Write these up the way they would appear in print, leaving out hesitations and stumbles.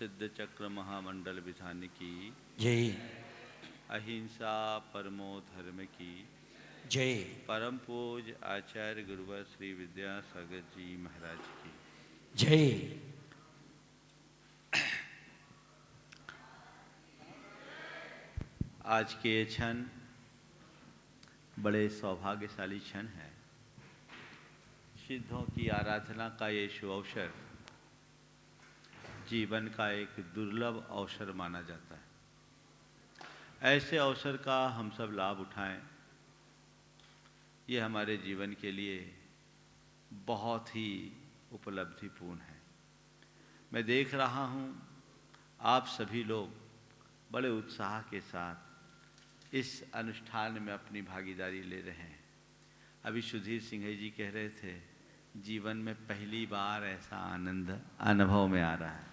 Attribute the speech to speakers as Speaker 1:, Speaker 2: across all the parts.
Speaker 1: सिद्ध चक्र महामंडल विधान की
Speaker 2: जय।
Speaker 1: अहिंसा परमो धर्म की
Speaker 2: जय।
Speaker 1: परम पूज आचार्य गुरुवर श्री विद्यासागर जी महाराज की
Speaker 2: जय।
Speaker 1: आज के ये क्षण बड़े सौभाग्यशाली क्षण है। सिद्धों की आराधना का ये शुभ अवसर जीवन का एक दुर्लभ अवसर माना जाता है। ऐसे अवसर का हम सब लाभ उठाएं, ये हमारे जीवन के लिए बहुत ही उपलब्धिपूर्ण है। मैं देख रहा हूँ आप सभी लोग बड़े उत्साह के साथ इस अनुष्ठान में अपनी भागीदारी ले रहे हैं। अभी सुधीर सिंह जी कह रहे थे जीवन में पहली बार ऐसा आनंद अनुभव में आ रहा है।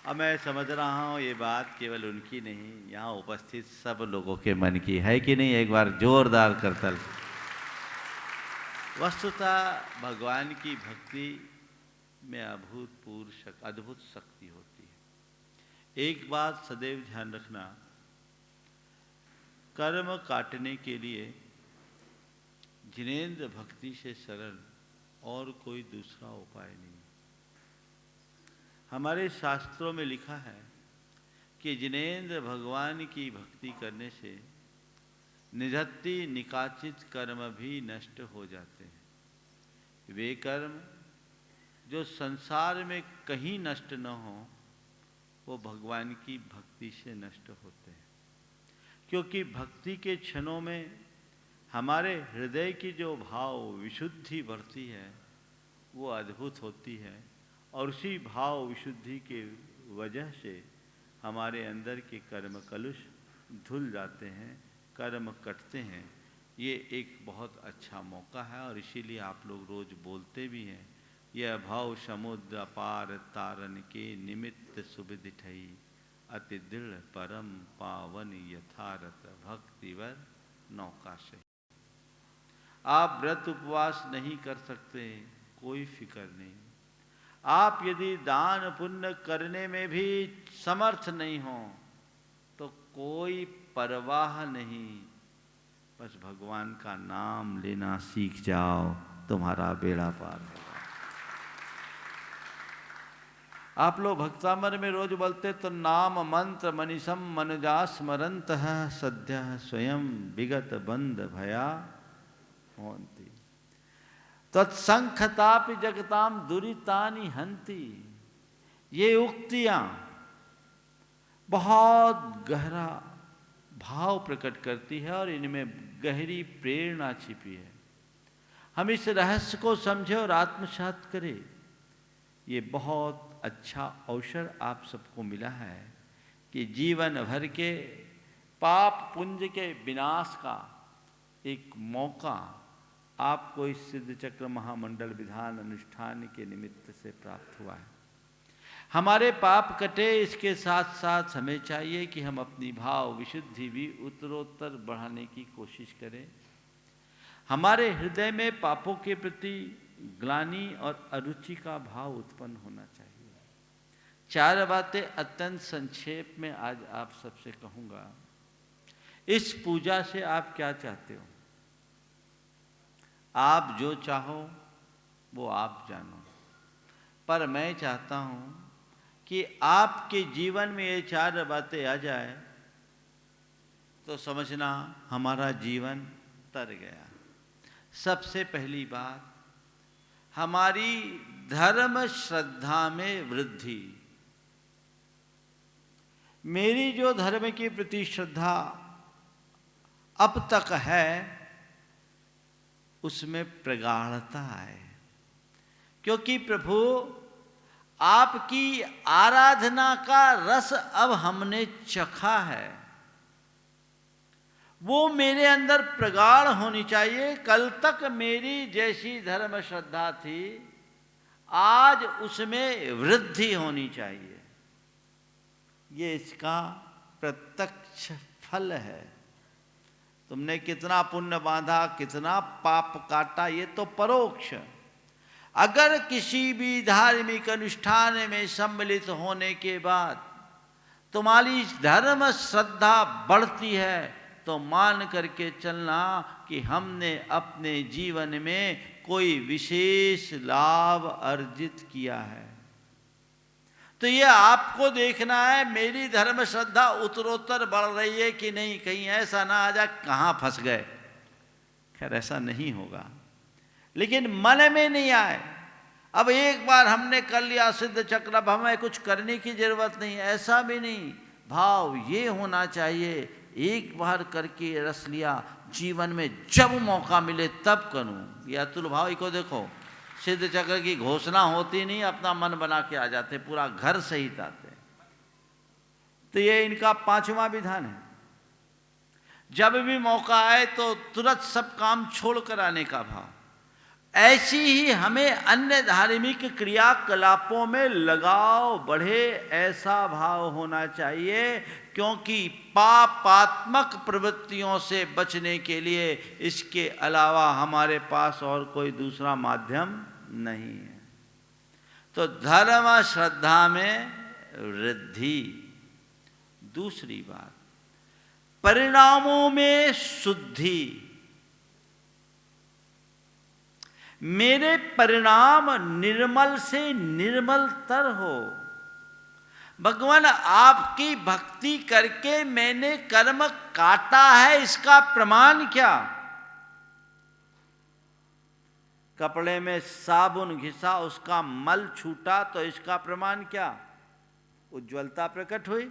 Speaker 1: अब मैं समझ रहा हूँ ये बात केवल उनकी नहीं, यहाँ उपस्थित सब लोगों के मन की है कि नहीं? एक बार जोरदार करतल। वस्तुतः भगवान की भक्ति में अद्भुत शक्ति होती है। एक बात सदैव ध्यान रखना, कर्म काटने के लिए जिनेंद्र भक्ति से सरल और कोई दूसरा उपाय नहीं। हमारे शास्त्रों में लिखा है कि जिनेंद्र भगवान की भक्ति करने से निधत्ति निकाचित कर्म भी नष्ट हो जाते हैं। वे कर्म जो संसार में कहीं नष्ट न हो, वो भगवान की भक्ति से नष्ट होते हैं। क्योंकि भक्ति के क्षणों में हमारे हृदय की जो भाव विशुद्धि बढ़ती है वो अद्भुत होती है, और उसी भाव विशुद्धि के वजह से हमारे अंदर के कर्म कलुष धुल जाते हैं, कर्म कटते हैं। ये एक बहुत अच्छा मौका है और इसीलिए आप लोग रोज बोलते भी हैं, यह भाव समुद्र अपार तारन के निमित्त सुविधि ठई, अति दृढ़ परम पावन यथारथ भक्तिवर नौका से। आप व्रत उपवास नहीं कर सकते, कोई फिक्र नहीं। आप यदि दान पुण्य करने में भी समर्थ नहीं हो तो कोई परवाह नहीं, बस भगवान का नाम लेना सीख जाओ, तुम्हारा बेड़ा पार होगा। आप लोग भक्तामर में रोज बोलते तो नाम मंत्र मनीषम मनजा स्मरंत सद्य स्वयं विगत बंद भया होंती, तत्संखतापि जगताम दुरितानि हंति। ये उक्तियां बहुत गहरा भाव प्रकट करती है और इनमें गहरी प्रेरणा छिपी है। हम इस रहस्य को समझे और आत्मसात करें। ये बहुत अच्छा अवसर आप सबको मिला है कि जीवन भर के पाप पुंज के विनाश का एक मौका आपको इस सिद्ध चक्र महामंडल विधान अनुष्ठान के निमित्त से प्राप्त हुआ है। हमारे पाप कटे, इसके साथ साथ हमें चाहिए कि हम अपनी भाव विशुद्धि भी उत्तरोत्तर बढ़ाने की कोशिश करें। हमारे हृदय में पापों के प्रति ग्लानि और अरुचि का भाव उत्पन्न होना चाहिए। चार बातें अत्यंत संक्षेप में आज आप सबसे कहूंगा। इस पूजा से आप क्या चाहते हो? आप जो चाहो वो आप जानो, पर मैं चाहता हूं कि आपके जीवन में ये चार बातें आ जाए तो समझना हमारा जीवन तर गया। सबसे पहली बात, हमारी धर्म श्रद्धा में वृद्धि। मेरी जो धर्म के प्रति श्रद्धा अब तक है उसमें प्रगाढ़ता है, क्योंकि प्रभु आपकी आराधना का रस अब हमने चखा है। वो मेरे अंदर प्रगाढ़ होनी चाहिए। कल तक मेरी जैसी धर्म श्रद्धा थी, आज उसमें वृद्धि होनी चाहिए। ये इसका प्रत्यक्ष फल है। तुमने कितना पुण्य बांधा, कितना पाप काटा, ये तो परोक्ष। अगर किसी भी धार्मिक अनुष्ठान में सम्मिलित होने के बाद तुम्हारी धर्म श्रद्धा बढ़ती है तो मान करके चलना कि हमने अपने जीवन में कोई विशेष लाभ अर्जित किया है। तो ये आपको देखना है मेरी धर्म श्रद्धा उत्तरोत्तर बढ़ रही है कि नहीं, कहीं ऐसा ना आ जाए कहाँ फंस गए। खैर ऐसा नहीं होगा, लेकिन मन में नहीं आए। अब एक बार हमने कर लिया सिद्ध चक्र, अब हमें कुछ करने की जरूरत नहीं, ऐसा भी नहीं। भाव ये होना चाहिए, एक बार करके रस लिया, जीवन में जब मौका मिले तब करूं। ये अतुल भाव को देखो, सिद्ध चक्र की घोषणा होती नहीं, अपना मन बना के आ जाते, पूरा घर सहित आते। तो ये इनका 5वां विधान है। जब भी मौका आए तो तुरंत सब काम छोड़ कर आने का भाव। ऐसी ही हमें अन्य धार्मिक क्रियाकलापों में लगाव बढ़े, ऐसा भाव होना चाहिए, क्योंकि पापात्मक प्रवृत्तियों से बचने के लिए इसके अलावा हमारे पास और कोई दूसरा माध्यम नहीं है। तो धर्म श्रद्धा में वृद्धि। दूसरी बात, परिणामों में शुद्धि। मेरे परिणाम निर्मल से निर्मलतर हो। भगवान आपकी भक्ति करके मैंने कर्म काटा है, इसका प्रमाण क्या? कपड़े में साबुन घिसा, उसका मल छूटा, तो इसका प्रमाण क्या? उज्ज्वलता प्रकट हुई।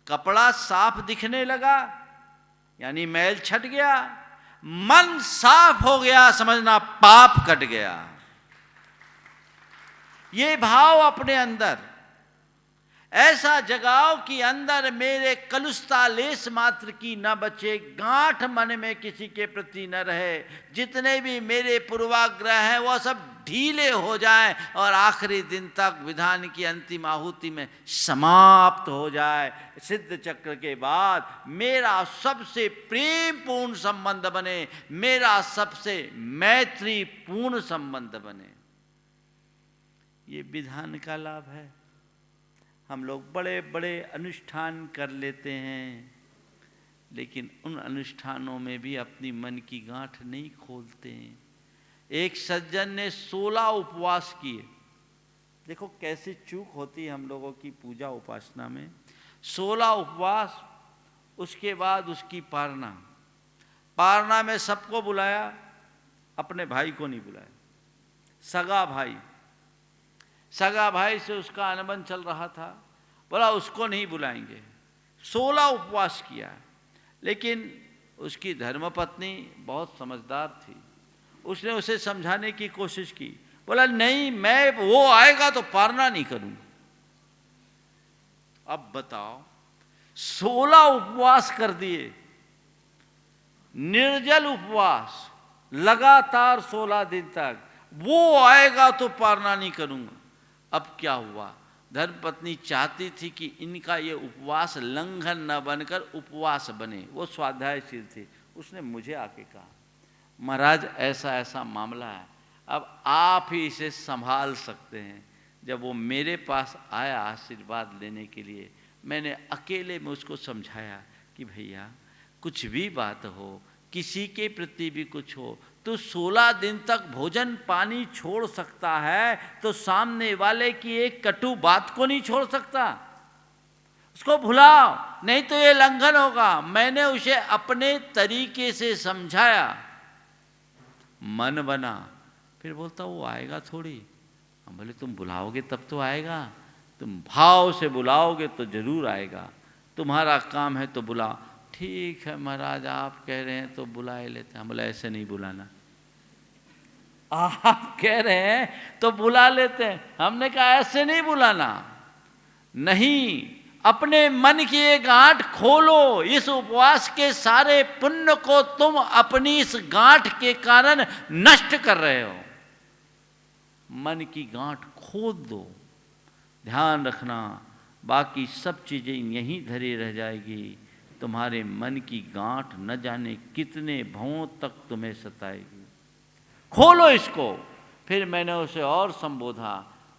Speaker 1: कपड़ा साफ दिखने लगा, यानी मैल छट गया। मन साफ हो गया, समझना पाप कट गया। ये भाव अपने अंदर ऐसा जगाओ कि अंदर मेरे कलुषता लेस मात्र की न बचे, गांठ मन में किसी के प्रति न रहे। जितने भी मेरे पूर्वाग्रह हैं वह सब ढीले हो जाएं और आखिरी दिन तक विधान की अंतिम आहुति में समाप्त हो जाए। सिद्ध चक्र के बाद मेरा सबसे प्रेम पूर्ण संबंध बने, मेरा सबसे मैत्री पूर्ण संबंध बने। ये विधान का लाभ है। हम लोग बड़े बड़े अनुष्ठान कर लेते हैं, लेकिन उन अनुष्ठानों में भी अपनी मन की गांठ नहीं खोलते हैं। एक सज्जन ने 16 उपवास किए। देखो कैसी चूक होती है हम लोगों की पूजा उपासना में। 16 उपवास, उसके बाद उसकी पारना। पारना में सबको बुलाया, अपने भाई को नहीं बुलाया। सगा भाई से उसका अनबन चल रहा था, बोला उसको नहीं बुलाएंगे। 16 उपवास किया, लेकिन उसकी धर्मपत्नी बहुत समझदार थी। उसने उसे समझाने की कोशिश की, बोला नहीं, मैं वो आएगा तो पारना नहीं करूंगा। अब बताओ, 16 उपवास कर दिए, निर्जल उपवास लगातार 16 दिन तक, वो आएगा तो पारना नहीं करूंगा। अब क्या हुआ? धर्मपत्नी चाहती थी कि इनका ये उपवास लंघन न बनकर उपवास बने। वो स्वाध्यायशील थी। उसने मुझे आके कहा, महाराज ऐसा ऐसा मामला है, अब आप ही इसे संभाल सकते हैं। जब वो मेरे पास आया आशीर्वाद लेने के लिए, मैंने अकेले में उसको समझाया कि भैया कुछ भी बात हो, किसी के प्रति भी कुछ हो, तो 16 दिन तक भोजन पानी छोड़ सकता है, तो सामने वाले की एक कटु बात को नहीं छोड़ सकता। उसको भुलाओ, नहीं तो ये लंघन होगा। मैंने उसे अपने तरीके से समझाया, मन बना। फिर बोलता वो आएगा थोड़ी। हम बोले तुम बुलाओगे तब तो आएगा, तुम भाव से बुलाओगे तो जरूर आएगा, तुम्हारा काम है तो बुलाओ। ठीक है महाराज, आप कह रहे हैं तो बुलाए लेते हैं। हम बोले ऐसे नहीं बुलाना, आप कह रहे हैं तो बुला लेते हैं। हमने कहा ऐसे नहीं बुलाना। नहीं, अपने मन की एक गांठ खोलो। इस उपवास के सारे पुण्य को तुम अपनी इस गांठ के कारण नष्ट कर रहे हो। मन की गांठ खोद दो। ध्यान रखना, बाकी सब चीजें यहीं धरी रह जाएगी, तुम्हारे मन की गांठ न जाने कितने भवों तक तुम्हें सताएगी। खोलो इसको। फिर मैंने उसे और संबोधा,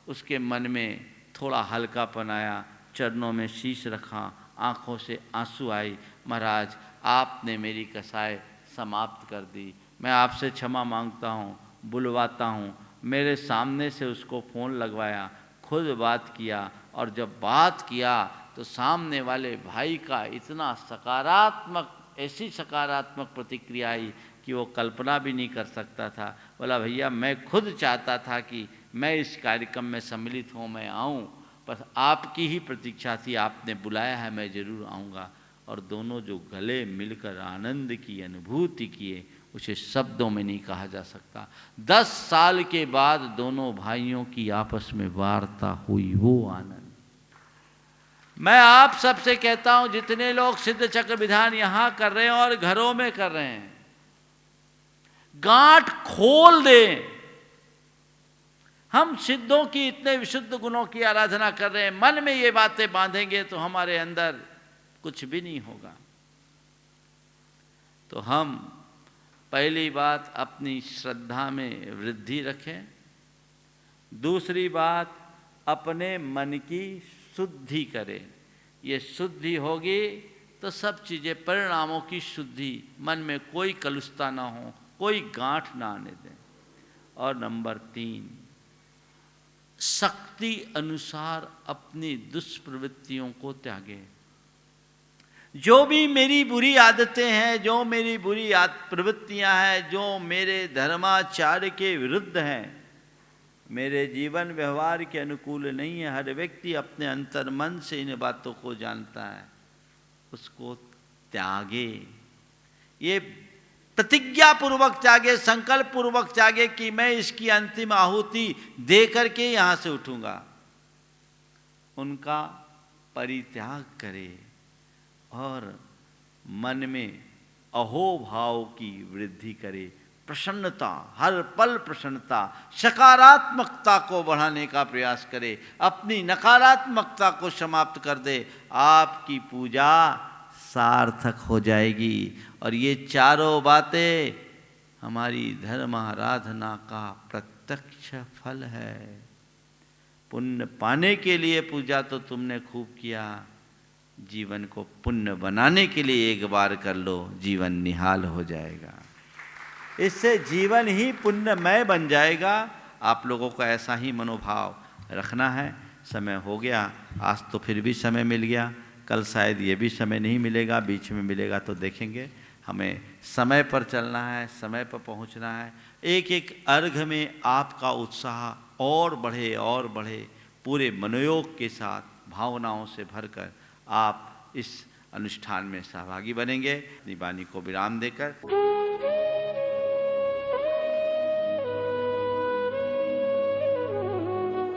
Speaker 1: उसके मन में थोड़ा हल्कापन आया, चरणों में शीश रखा, आंखों से आंसू आई। महाराज, आपने मेरी कसाई समाप्त कर दी, मैं आपसे क्षमा मांगता हूँ, बुलवाता हूँ। मेरे सामने से उसको फ़ोन लगवाया, खुद बात किया, और जब बात किया तो सामने वाले भाई का इतना सकारात्मक, ऐसी सकारात्मक प्रतिक्रिया आई कि वो कल्पना भी नहीं कर सकता था। बोला, भैया मैं खुद चाहता था कि मैं इस कार्यक्रम में सम्मिलित हूँ, मैं आऊँ, बस आपकी ही प्रतीक्षा थी, आपने बुलाया है, मैं ज़रूर आऊँगा। और दोनों जो गले मिलकर आनंद की अनुभूति किए, उसे शब्दों में नहीं कहा जा सकता। 10 साल के बाद दोनों भाइयों की आपस में वार्ता हुई, वो आनंद। मैं आप सबसे कहता हूं, जितने लोग सिद्ध चक्र विधान यहां कर रहे हैं और घरों में कर रहे हैं, गांठ खोल दें। हम सिद्धों की इतने विशुद्ध गुणों की आराधना कर रहे हैं, मन में ये बातें बांधेंगे तो हमारे अंदर कुछ भी नहीं होगा। तो हम पहली बात अपनी श्रद्धा में वृद्धि रखें। दूसरी बात, अपने मन की शुद्धि करें। ये शुद्धि होगी तो सब चीज़ें, परिणामों की शुद्धि, मन में कोई कलुषता ना हो, कोई गांठ ना आने दें। और नंबर 3, शक्ति अनुसार अपनी दुष्प्रवृत्तियों को त्यागें। जो भी मेरी बुरी आदतें हैं, जो मेरी बुरी प्रवृत्तियां हैं, जो मेरे धर्माचार्य के विरुद्ध हैं, मेरे जीवन व्यवहार के अनुकूल नहीं है, हर व्यक्ति अपने अंतर मन से इन बातों को जानता है, उसको त्यागे। ये प्रतिज्ञा पूर्वक त्यागे, संकल्प पूर्वक त्यागे कि मैं इसकी अंतिम आहुति दे करके यहाँ से उठूंगा। उनका परित्याग करे और मन में अहोभाव की वृद्धि करे। प्रसन्नता, हर पल प्रसन्नता, सकारात्मकता को बढ़ाने का प्रयास करे, अपनी नकारात्मकता को समाप्त कर दे। आपकी पूजा सार्थक हो जाएगी। और ये चारों बातें हमारी धर्म आराधना का प्रत्यक्ष फल है। पुण्य पाने के लिए पूजा तो तुमने खूब किया, जीवन को पुण्य बनाने के लिए एक बार कर लो, जीवन निहाल हो जाएगा। इससे जीवन ही पुण्यमय बन जाएगा। आप लोगों को ऐसा ही मनोभाव रखना है। समय हो गया, आज तो फिर भी समय मिल गया, कल शायद ये भी समय नहीं मिलेगा, बीच में मिलेगा तो देखेंगे। हमें समय पर चलना है, समय पर पहुंचना है। एक एक अर्घ में आपका उत्साह और बढ़े और बढ़े। पूरे मनोयोग के साथ, भावनाओं से भरकर आप इस अनुष्ठान में सहभागी बनेंगे। निबानी को विराम देकर